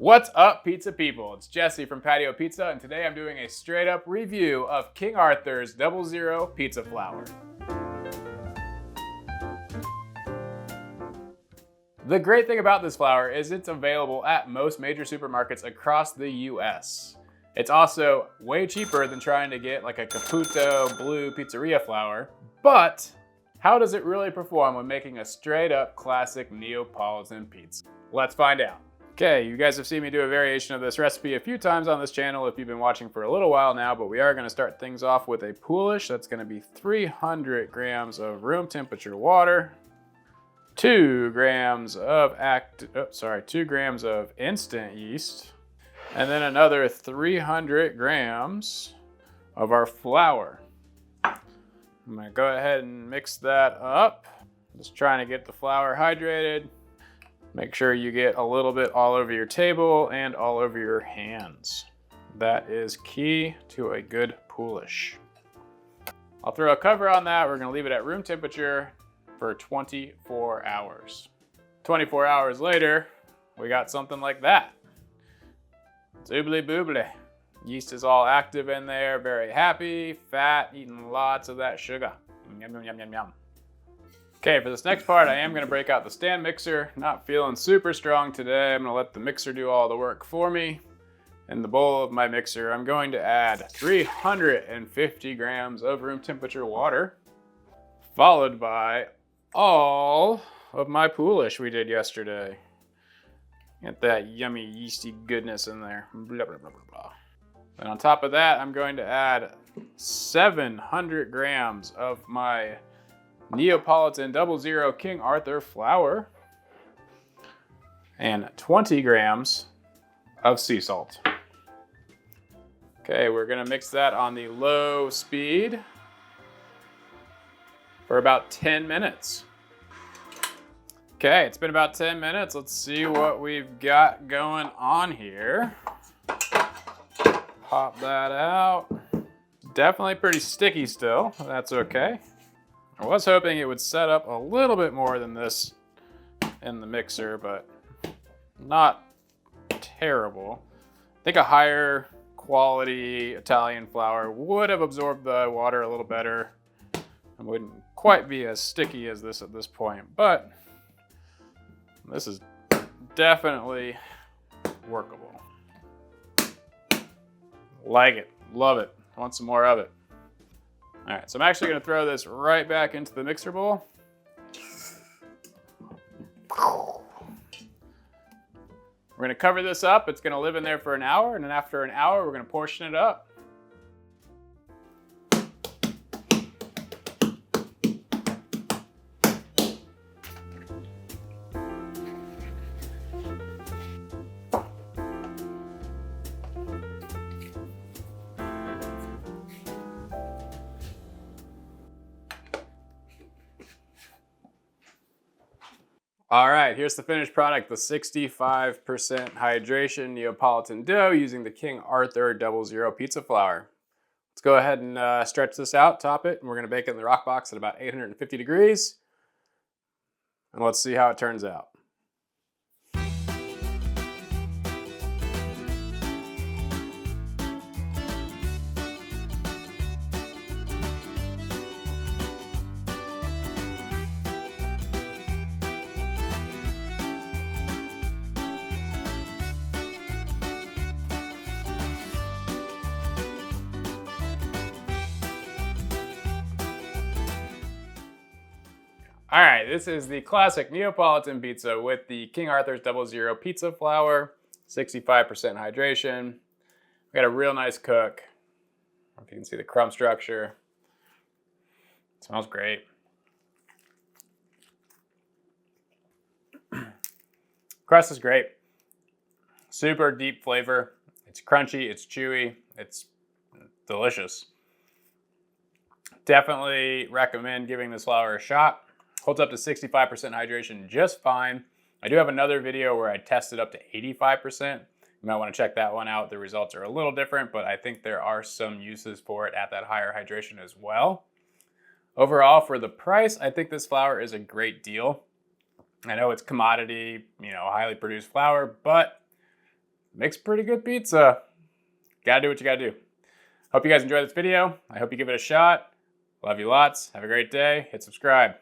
What's up, pizza people? It's Jesse from Patio Pizza, and today I'm doing a straight up review of King Arthur's 00 pizza flour. The great thing about this flour is it's available at most major supermarkets across the US. It's also way cheaper than trying to get like a Caputo Blue pizzeria flour, but how does it really perform when making a straight up classic Neapolitan pizza? Let's find out. Okay, you guys have seen me do a variation of this recipe a few times on this channel if you've been watching for a little while now, but we are going to start things off with a poolish. That's going to be 300 grams of room temperature water, 2 grams of 2 grams of instant yeast, and then another 300 grams of our flour. I'm going to go ahead and mix that up. Just trying to get the flour hydrated. Make sure you get a little bit all over your table and all over your hands. That is key to a good poolish. I'll throw a cover on that. We're gonna leave it at room temperature for 24 hours. 24 hours later, we got something like that. Zoobly boobly. Yeast is all active in there, very happy, fat, eating lots of that sugar. Yum, yum, yum, yum, yum. Okay, for this next part, I am gonna break out the stand mixer. Not feeling super strong today. I'm gonna let the mixer do all the work for me. In the bowl of my mixer, I'm going to add 350 grams of room temperature water, followed by all of my poolish we did yesterday. Get that yummy yeasty goodness in there. Blah, blah, blah, blah, blah. And on top of that, I'm going to add 700 grams of my Neapolitan 00 King Arthur flour and 20 grams of sea salt. Okay, we're gonna mix that on the low speed for about 10 minutes. Okay, it's been about 10 minutes. Let's see what we've got going on here. Pop that out. Definitely pretty sticky still, that's okay. I was hoping it would set up a little bit more than this in the mixer, but not terrible. I think a higher quality Italian flour would have absorbed the water a little better and wouldn't quite be as sticky as this at this point, but this is definitely workable. Like it, love it, want some more of it. All right, so I'm actually gonna throw this right back into the mixer bowl. We're gonna cover this up. It's gonna live in there for an hour, and then after an hour, we're gonna portion it up. All right, here's the finished product, the 65% hydration Neapolitan dough using the King Arthur 00 pizza flour. Let's go ahead and stretch this out, top it, and we're gonna bake it in the rock box at about 850 degrees. And let's see how it turns out. All right, this is the classic Neapolitan pizza with the King Arthur's 00 pizza flour, 65% hydration. We got a real nice cook. I don't know if you can see the crumb structure. It smells great. Crust is great. Super deep flavor. It's crunchy, it's chewy, it's delicious. Definitely recommend giving this flour a shot. Holds up to 65% hydration just fine. I do have another video where I tested up to 85%. You might want to check that one out. The results are a little different, but I think there are some uses for it at that higher hydration as well. Overall, for the price, I think this flour is a great deal. I know it's commodity, highly produced flour, but makes pretty good pizza. Gotta do what you gotta do. Hope you guys enjoyed this video. I hope you give it a shot. Love you lots. Have a great day. Hit subscribe.